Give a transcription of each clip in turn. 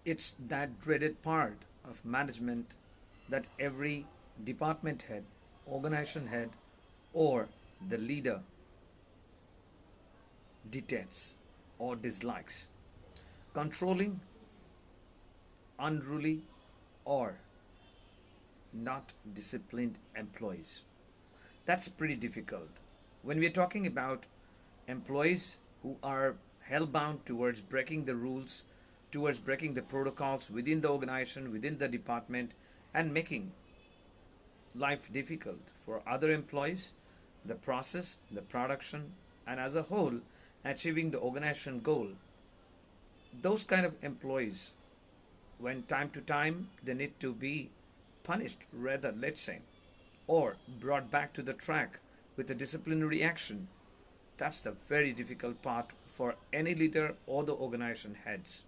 It's that dreaded part of management that every department head, organization head, or the leader detests or dislikes. Controlling unruly or not disciplined employees. That's pretty difficult. When we're talking about employees who are hell-bound towards breaking the rules, towards breaking the protocols within the organization, within the department, and making life difficult for other employees, the process, the production, and as a whole, achieving the organization goal, those kind of employees, when time to time they need to be punished, rather, let's say, or brought back to the track with a disciplinary action. That's the very difficult part for any leader or the organization heads.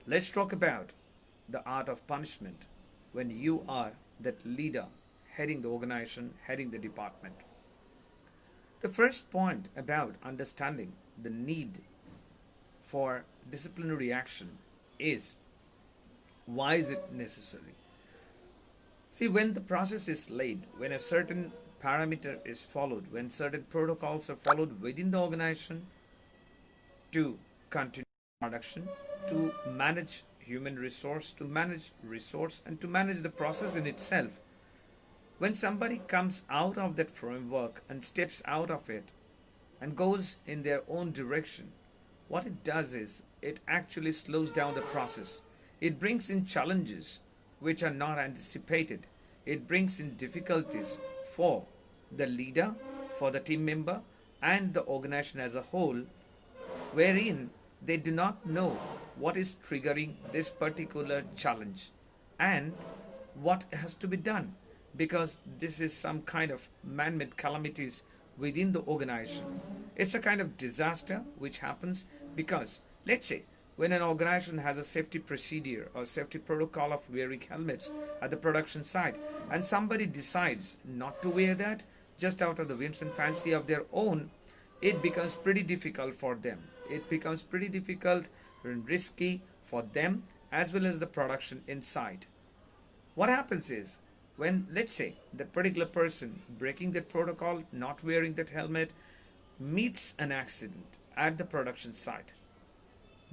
Let's talk about the art of punishment when you are that leader heading the organization, heading the department. The first point about understanding the need for disciplinary action is, why is it necessary? See, when the process is laid, when a certain parameter is followed, when certain protocols are followed within the organization to continue production, to manage human resource, to manage resource, and to manage the process in itself, when somebody comes out of that framework and steps out of it and goes in their own direction, what it does is it actually slows down the process. It brings in challenges which are not anticipated. It brings in difficulties for the leader, for the team member, and the organization as a whole, wherein they do not know what is triggering this particular challenge and what has to be done, because this is some kind of man-made calamities within the organization. It's a kind of disaster which happens because, let's say, when an organization has a safety procedure or safety protocol of wearing helmets at the production site, and somebody decides not to wear that just out of the whims and fancy of their own, it becomes pretty difficult for them. It becomes pretty difficult and risky for them as well as the production inside. What happens is, when, let's say, that particular person breaking that protocol, not wearing that helmet, meets an accident at the production site,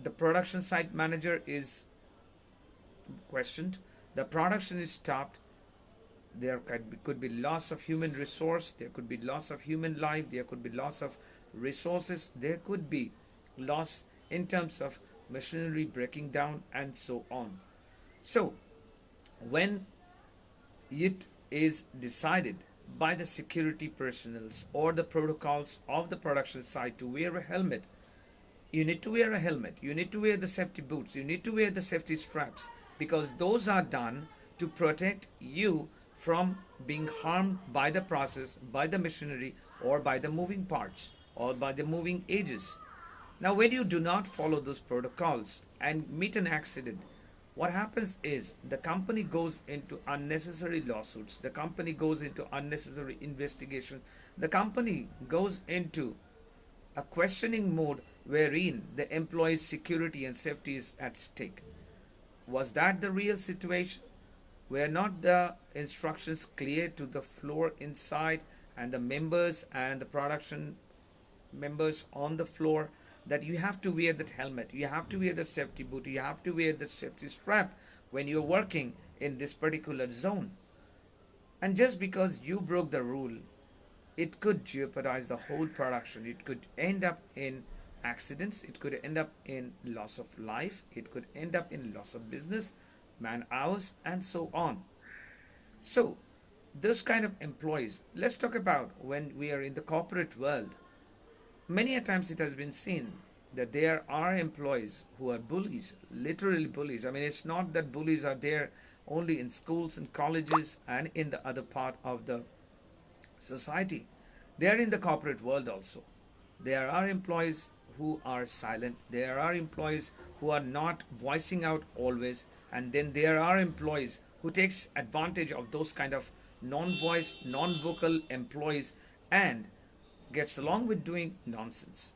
the production site manager is questioned, the production is stopped, there could be loss of human resource, there could be loss of human life, there could be loss of resources, there could be loss in terms of machinery breaking down, and so on. So, when it is decided by the security personnel or the protocols of the production site to wear a helmet, you need to wear a helmet, you need to wear the safety boots, you need to wear the safety straps, because those are done to protect you from being harmed by the process, by the machinery, or by the moving parts, or by the moving edges. Now, when you do not follow those protocols and meet an accident, what happens is the company goes into unnecessary lawsuits, the company goes into unnecessary investigations, the company goes into a questioning mode wherein the employee's security and safety is at stake. Was that the real situation? Were not the instructions clear to the floor inside and the members and the production members on the floor that you have to wear that helmet, you have to wear the safety boot, you have to wear the safety strap when you're working in this particular zone? And just because you broke the rule, it could jeopardize the whole production. It could end up in accidents, it could end up in loss of life, it could end up in loss of business, man hours, and so on. So, those kind of employees, let's talk about when we are in the corporate world. Many a times it has been seen that there are employees who are bullies, literally bullies. I mean, it's not that bullies are there only in schools and colleges and in the other part of the society. They are in the corporate world also. There are employees who are silent. There are employees who are not voicing out always. And then there are employees who takes advantage of those kind of non-voice, non-vocal employees and gets along with doing nonsense.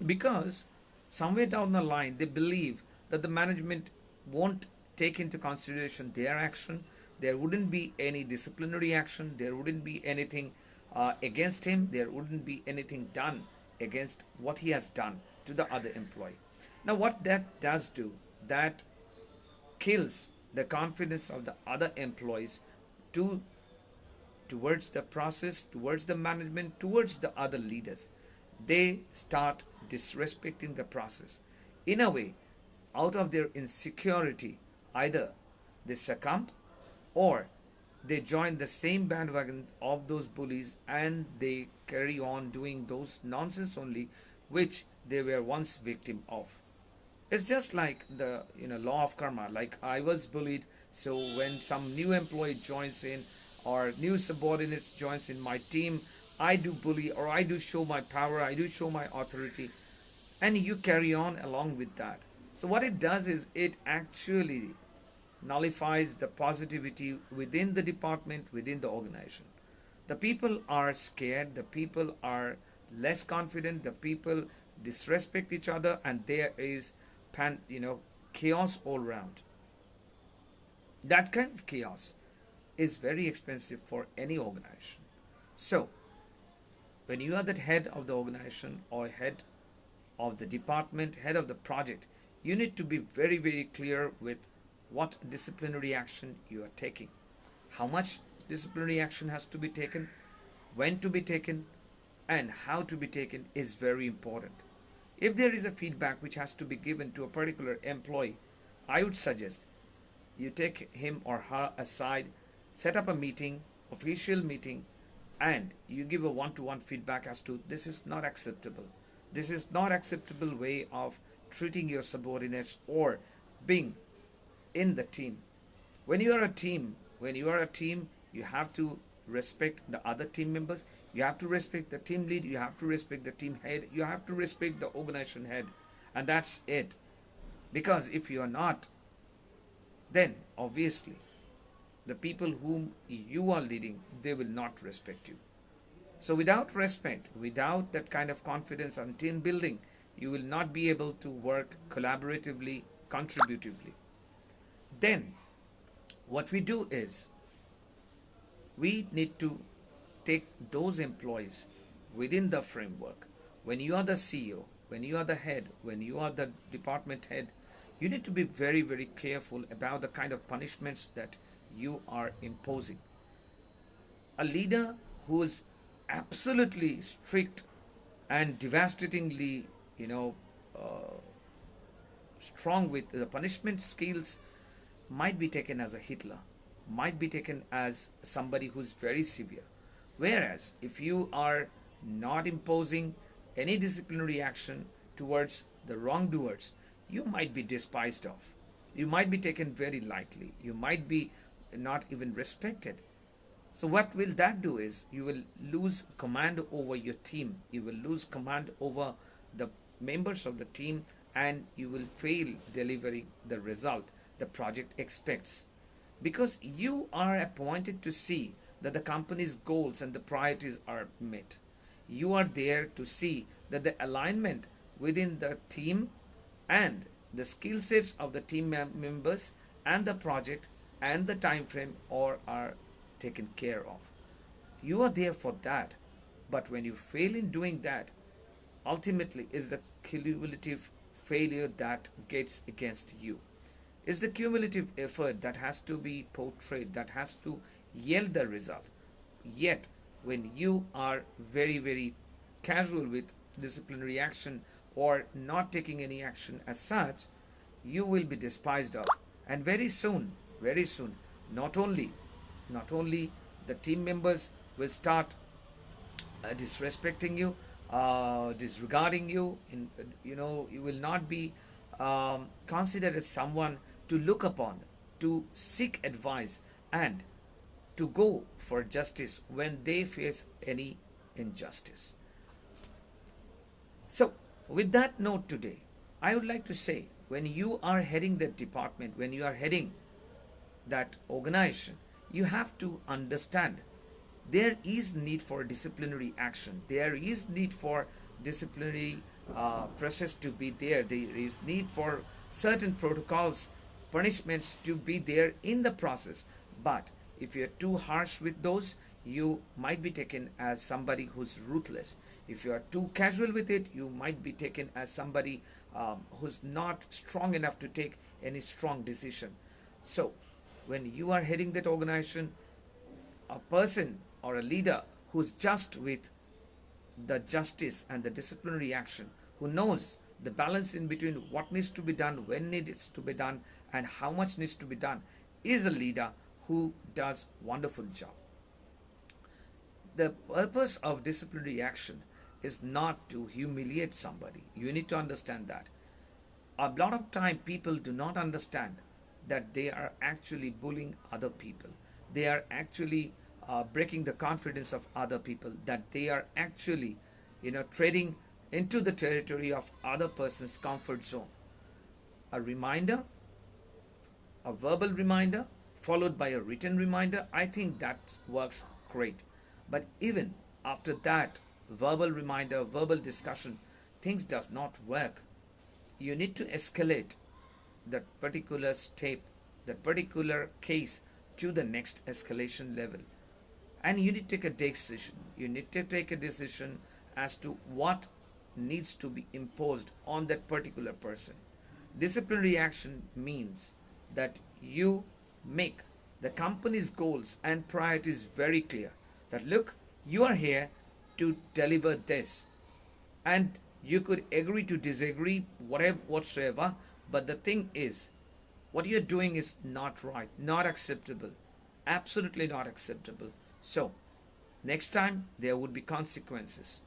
Because somewhere down the line they believe that the management won't take into consideration their action. There wouldn't be any disciplinary action. There wouldn't be anything against him. There wouldn't be anything done against what he has done to the other employee. Now, what that does do, that kills the confidence of the other employees to towards the process, towards the management, towards the other leaders. They start disrespecting the process. In a way, out of their insecurity, either they succumb or they join the same bandwagon of those bullies and they carry on doing those nonsense only which they were once victim of. It's just like the law of karma. Like I was bullied, so when some new employee joins in or new subordinates joins in my team, I do bully or I do show my power, I do show my authority, and you carry on along with that. So what it does is it actually nullifies the positivity within the department, within the organization. The people are scared, the people are less confident, the people disrespect each other, and there is chaos all around. That kind of chaos is very expensive for any organization. So, when you are the head of the organization or head of the department, head of the project, you need to be very, very clear with what disciplinary action you are taking, how much disciplinary action has to be taken, when to be taken, and how to be taken is very important. If there is a feedback which has to be given to a particular employee, I would suggest you take him or her aside, set up a meeting, official meeting, and you give a one-to-one feedback as to this is not acceptable. This is not acceptable way of treating your subordinates or being in the team. When you are a team, you have to respect the other team members. You have to respect the team lead. You have to respect the team head. You have to respect the organization head. And that's it. Because if you are not, then obviously the people whom you are leading, they will not respect you. So without respect, without that kind of confidence and team building, you will not be able to work collaboratively, contributively. Then what we do is we need to take those employees within the framework. When you are the CEO, when you are the head, when you are the department head, you need to be very, very careful about the kind of punishments that you are imposing. A leader who is absolutely strict and devastatingly, strong with the punishment skills might be taken as a Hitler, might be taken as somebody who's very severe. Whereas if you are not imposing any disciplinary action towards the wrongdoers, you might be despised of. You might be taken very lightly. You might be not even respected. So what will that do is you will lose command over your team. You will lose command over the members of the team and you will fail delivering the result the project expects. Because you are appointed to see that the company's goals and the priorities are met. You are there to see that the alignment within the team and the skill sets of the team members and the project and the time frame are taken care of. You are there for that. But when you fail in doing that, ultimately is the cumulative failure that gets against you. It's the cumulative effort that has to be portrayed, that has to yield the result. Yet, when you are very, very casual with disciplinary action or not taking any action as such, you will be despised of. And very soon, not only the team members will start disrespecting you, disregarding you. You will not be considered as someone to look upon, to seek advice, and to go for justice when they face any injustice. So, with that note today, I would like to say when you are heading that department, when you are heading that organization, you have to understand there is need for disciplinary action. There is need for disciplinary process to be there. There is need for certain protocols, punishments to be there in the process. But if you're too harsh with those, you might be taken as somebody who's ruthless. If you are too casual with it, you might be taken as somebody who's not strong enough to take any strong decision. So, when you are heading that organization, a person or a leader who's just with the justice and the disciplinary action, who knows the balance in between what needs to be done, when needs to be done, and how much needs to be done, is a leader who does wonderful job. The purpose of disciplinary action is not to humiliate somebody. You need to understand that. A lot of time people do not understand that they are actually bullying other people. They are actually breaking the confidence of other people, that they are actually, treading into the territory of other person's comfort zone. A reminder, a verbal reminder, followed by a written reminder, I think that works great. But even after that verbal reminder, verbal discussion, things does not work. You need to escalate that particular step, that particular case to the next escalation level. And you need to take a decision. You need to take a decision as to what needs to be imposed on that particular person. Disciplinary action means that you make the company's goals and priorities very clear. That look, you are here to deliver this. And you could agree to disagree, whatever whatsoever, but the thing is, what you're doing is not right, not acceptable, absolutely not acceptable. So, next time there would be consequences.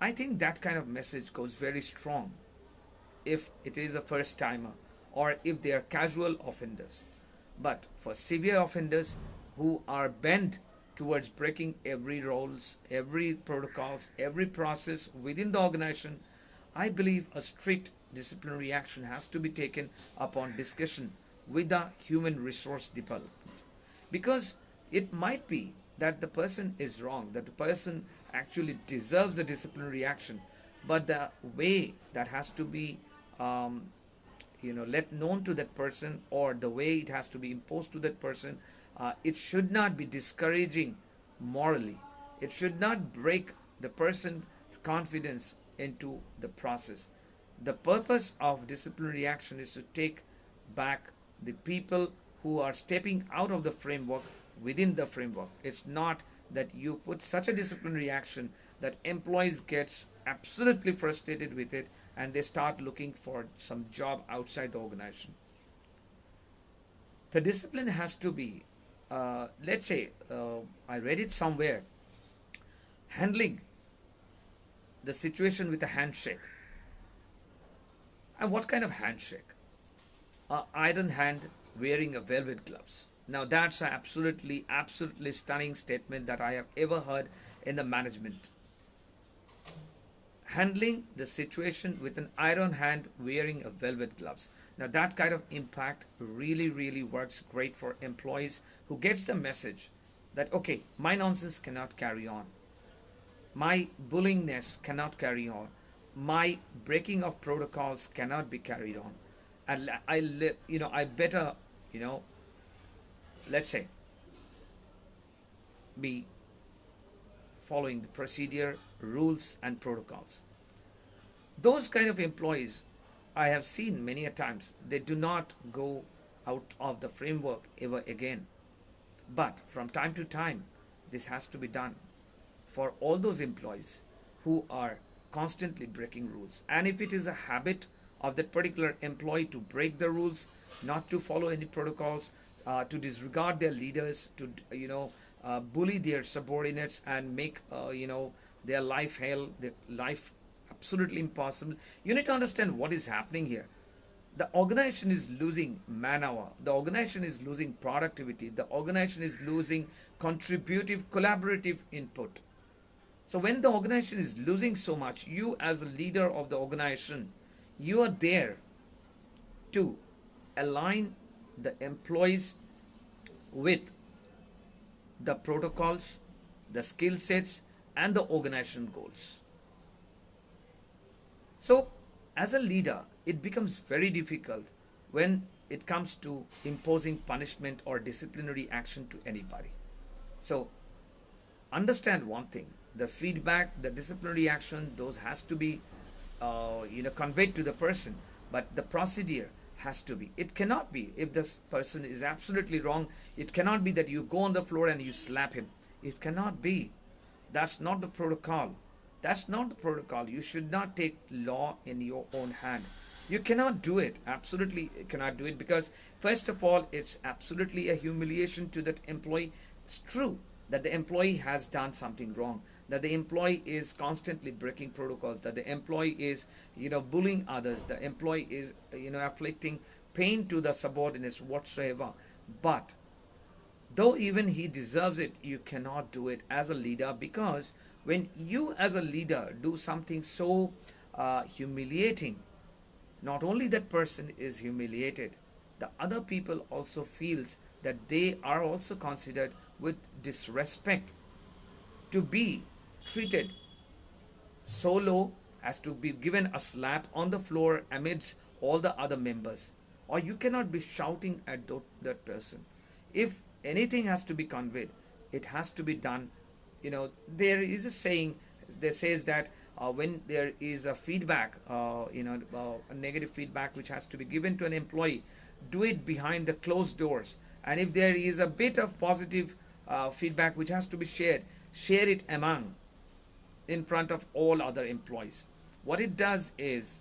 I think that kind of message goes very strong if it is a first timer or if they are casual offenders. But for severe offenders who are bent towards breaking every rules, every protocols, every process within the organization, I believe a strict disciplinary action has to be taken upon discussion with the human resource department. Because it might be that the person is wrong, that the person actually deserves a disciplinary action, but the way that has to be let known to that person, or the way it has to be imposed to that person, it should not be discouraging morally. It should not break the person's confidence into the process. The purpose of disciplinary action is to take back the people who are stepping out of the framework within the framework. It's not that you put such a disciplinary action that employees gets absolutely frustrated with it and they start looking for some job outside the organization. The discipline has to be, let's say, I read it somewhere, handling the situation with a handshake. And what kind of handshake? Iron hand wearing a velvet gloves. Now that's an absolutely stunning statement that I have ever heard in the management. Handling the situation with an iron hand wearing a velvet gloves. Now that kind of impact really works great for employees who gets the message that okay, my nonsense cannot carry on. My bullyingness cannot carry on. My breaking of protocols cannot be carried on. And I better, let's say, be following the procedure, rules, and protocols. Those kind of employees I have seen many a times, they do not go out of the framework ever again. But from time to time, this has to be done for all those employees who are constantly breaking rules. And if it is a habit of that particular employee to break the rules, not to follow any protocols, to disregard their leaders, to bully their subordinates and make their life hell, their life absolutely impossible. You need to understand what is happening here. The organization is losing man-hour. The organization is losing productivity. The organization is losing contributive, collaborative input. So when the organization is losing so much, you as a leader of the organization, you are there to align the employees with the protocols, the skill sets, and the organization goals. So, as a leader, it becomes very difficult when it comes to imposing punishment or disciplinary action to anybody. So understand one thing: the feedback, the disciplinary action, those has to be conveyed to the person, but the procedure has to be. It cannot be, if this person is absolutely wrong, it cannot be that you go on the floor and you slap him. It cannot be. That's not the protocol. That's not the protocol. You should not take law in your own hand. You cannot do it. Absolutely cannot do it, because first of all, it's absolutely a humiliation to that employee. It's true that the employee has done something wrong, that the employee is constantly breaking protocols, that the employee is bullying others, the employee is afflicting pain to the subordinates whatsoever. But though even he deserves it, you cannot do it as a leader, because when you as a leader do something so humiliating, not only that person is humiliated, the other people also feels that they are also considered with disrespect, to be treated so low as to be given a slap on the floor amidst all the other members. Or you cannot be shouting at that person. If anything has to be conveyed, it has to be done. There is a saying that says that when there is a feedback, a negative feedback which has to be given to an employee, do it behind the closed doors. And if there is a bit of positive feedback which has to be shared, share it in front of all other employees. What it does is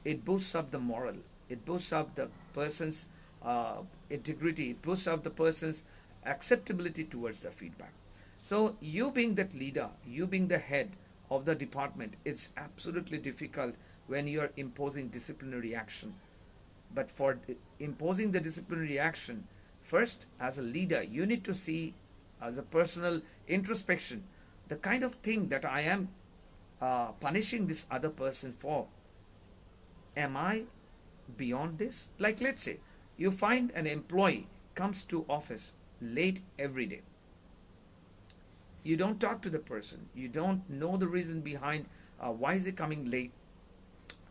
it boosts up the moral, it boosts up the person's integrity, it boosts up the person's acceptability towards the feedback. So you being that leader, you being the head of the department, it's absolutely difficult when you are imposing disciplinary action. But for imposing the disciplinary action, first as a leader, you need to see as a personal introspection the kind of thing that I am punishing this other person for. Am I beyond this? Like, let's say you find an employee comes to office late every day. You don't talk to the person, you don't know the reason behind why is he coming late,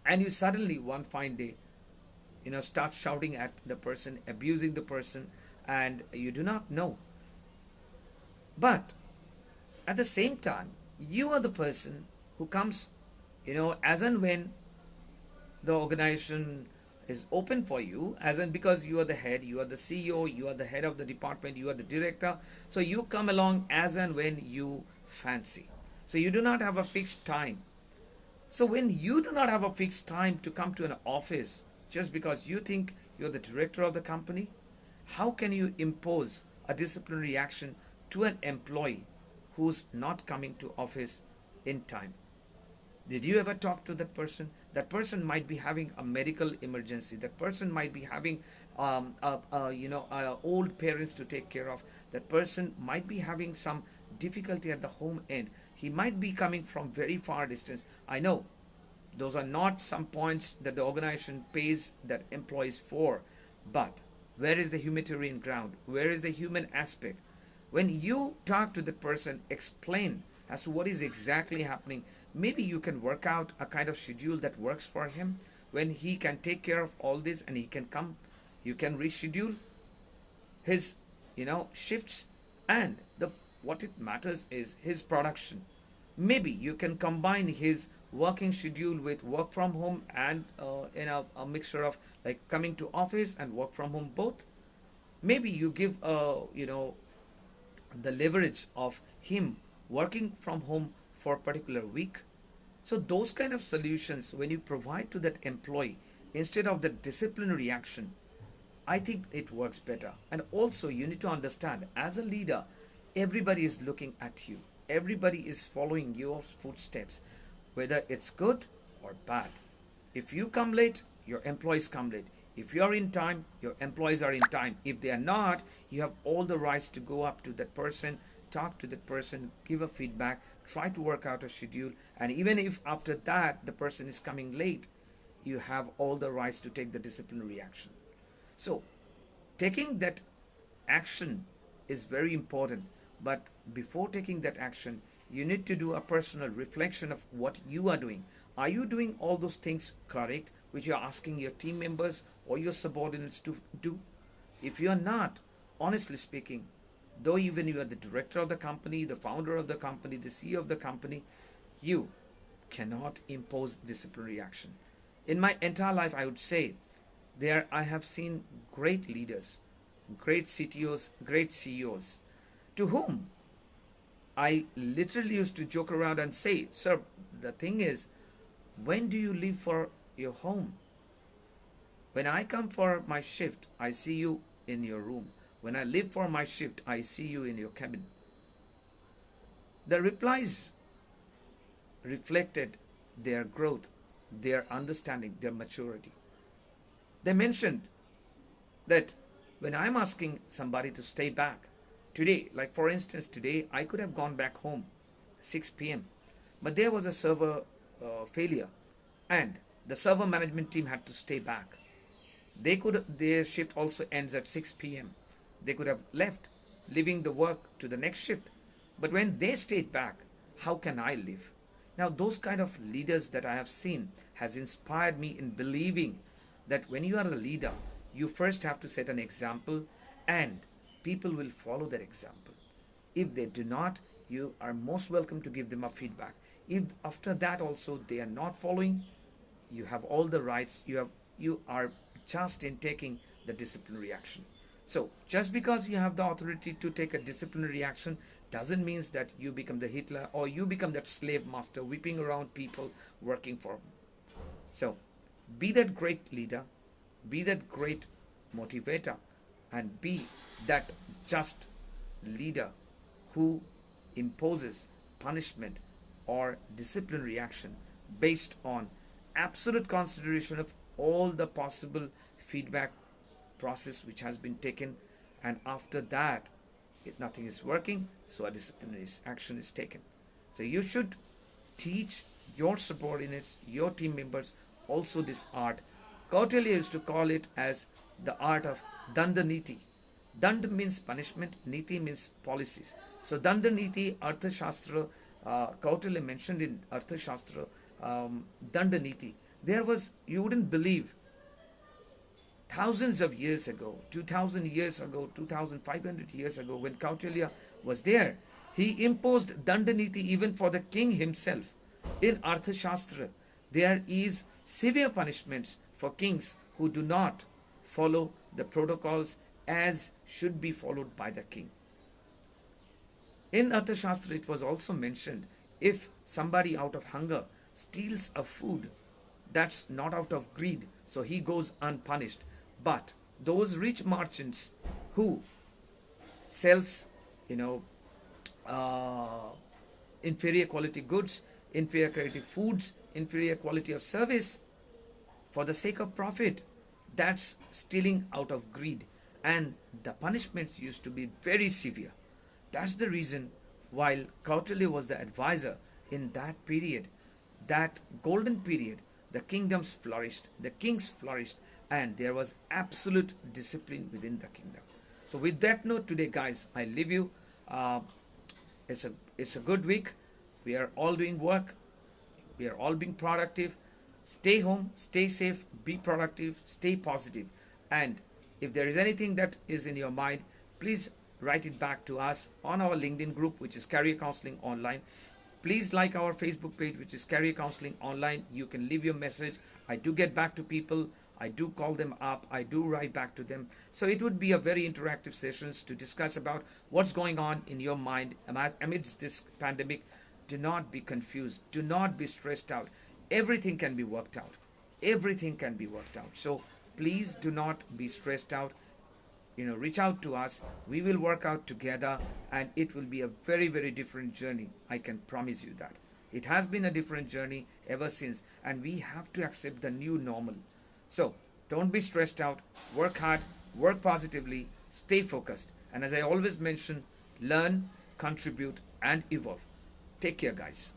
and you suddenly one fine day start shouting at the person, abusing the person, and you do not know. But at the same time, you are the person who comes as and when the organization is open for you, as in, because you are the head, you are the CEO, you are the head of the department, you are the director, so you come along as and when you fancy. So you do not have a fixed time. So when you do not have a fixed time to come to an office just because you think you're the director of the company, how can you impose a disciplinary action to an employee who's not coming to office in time? Did you ever talk to that person? That person might be having a medical emergency. That person might be having, old parents to take care of. That person might be having some difficulty at the home end. He might be coming from very far distance. I know those are not some points that the organization pays that employees for, but where is the humanitarian ground? Where is the human aspect? When you talk to the person, explain as to what is exactly happening. Maybe you can work out a kind of schedule that works for him, when he can take care of all this and he can come. You can reschedule his shifts, and what it matters is his production. Maybe you can combine his working schedule with work from home, and a mixture of like coming to office and work from home both. Maybe you give the leverage of him working from home for a particular week. So those kind of solutions, when you provide to that employee instead of the disciplinary action, I think it works better. And also you need to understand, as a leader, everybody is looking at you. Everybody is following your footsteps, whether it's good or bad. If you come late, your employees come late. If you are in time, your employees are in time. If they are not, you have all the rights to go up to that person, talk to that person, give a feedback, try to work out a schedule. And even if after that the person is coming late, you have all the rights to take the disciplinary action. So taking that action is very important. But before taking that action, you need to do a personal reflection of what you are doing. Are you doing all those things correct? which you're asking your team members or your subordinates to do? If you're not, honestly speaking, though even you are the director of the company, the founder of the company, the CEO of the company, you cannot impose disciplinary action. In my entire life, I would say there I have seen great leaders, great CTOs, great CEOs, to whom I literally used to joke around and say, sir, the thing is, when do you leave for your home? When I come for my shift, I see you in your room. When I leave for my shift, I see you in your cabin. The replies reflected their growth, their understanding, their maturity. They mentioned that when I'm asking somebody to stay back, today, like for instance, today I could have gone back home 6 p.m., but there was a server failure and the server management team had to stay back. Their shift also ends at 6 p.m. They could have left, leaving the work to the next shift. But when they stayed back, how can I live? Now, those kind of leaders that I have seen has inspired me in believing that when you are a leader, you first have to set an example and people will follow that example. If they do not, you are most welcome to give them a feedback. If after that also they are not following, you have all the rights. You are just in taking the disciplinary action. So just because you have the authority to take a disciplinary action doesn't mean that you become the Hitler or you become that slave master whipping around people working for him. So be that great leader, be that great motivator, and be that just leader who imposes punishment or disciplinary action based on absolute consideration of all the possible feedback process which has been taken, and after that if nothing is working, so a disciplinary action is taken. So you should teach your subordinates, your team members also this art. Kautilya used to call it as the art of danda niti. Dand means punishment, niti means policies. So danda niti, Artha Shastra, Kautilya mentioned in Artha Shastra, danda niti. There was, you wouldn't believe, thousands of years ago, 2000 years ago, 2500 years ago, when Kautilya was there, he imposed dandaniti even for the king himself. In Arthashastra, there is severe punishments for kings who do not follow the protocols as should be followed by the king. In Arthashastra, it was also mentioned, if somebody out of hunger steals a food, that's not out of greed, so he goes unpunished. But those rich merchants who sells, inferior quality goods, inferior quality foods, inferior quality of service for the sake of profit, that's stealing out of greed. And the punishments used to be very severe. That's the reason while Kautilya was the advisor in that period, that golden period, the kingdoms flourished, the kings flourished, and there was absolute discipline within the kingdom. So with that note today, guys, I leave you. It's a good week. We are all doing work. We are all being productive. Stay home, stay safe, be productive, stay positive. And if there is anything that is in your mind, please write it back to us on our LinkedIn group, which is Career Counseling Online. Please like our Facebook page, which is Career Counseling Online. You can leave your message. I do get back to people. I do call them up. I do write back to them. So it would be a very interactive sessions to discuss about what's going on in your mind amidst this pandemic. Do not be confused. Do not be stressed out. Everything can be worked out. Everything can be worked out. So please do not be stressed out. Reach out to us. We will work out together, and it will be a very, very different journey. I can promise you that. It has been a different journey ever since, and we have to accept the new normal. So don't be stressed out. Work hard, work positively, stay focused. And as I always mention, learn, contribute, and evolve. Take care, guys.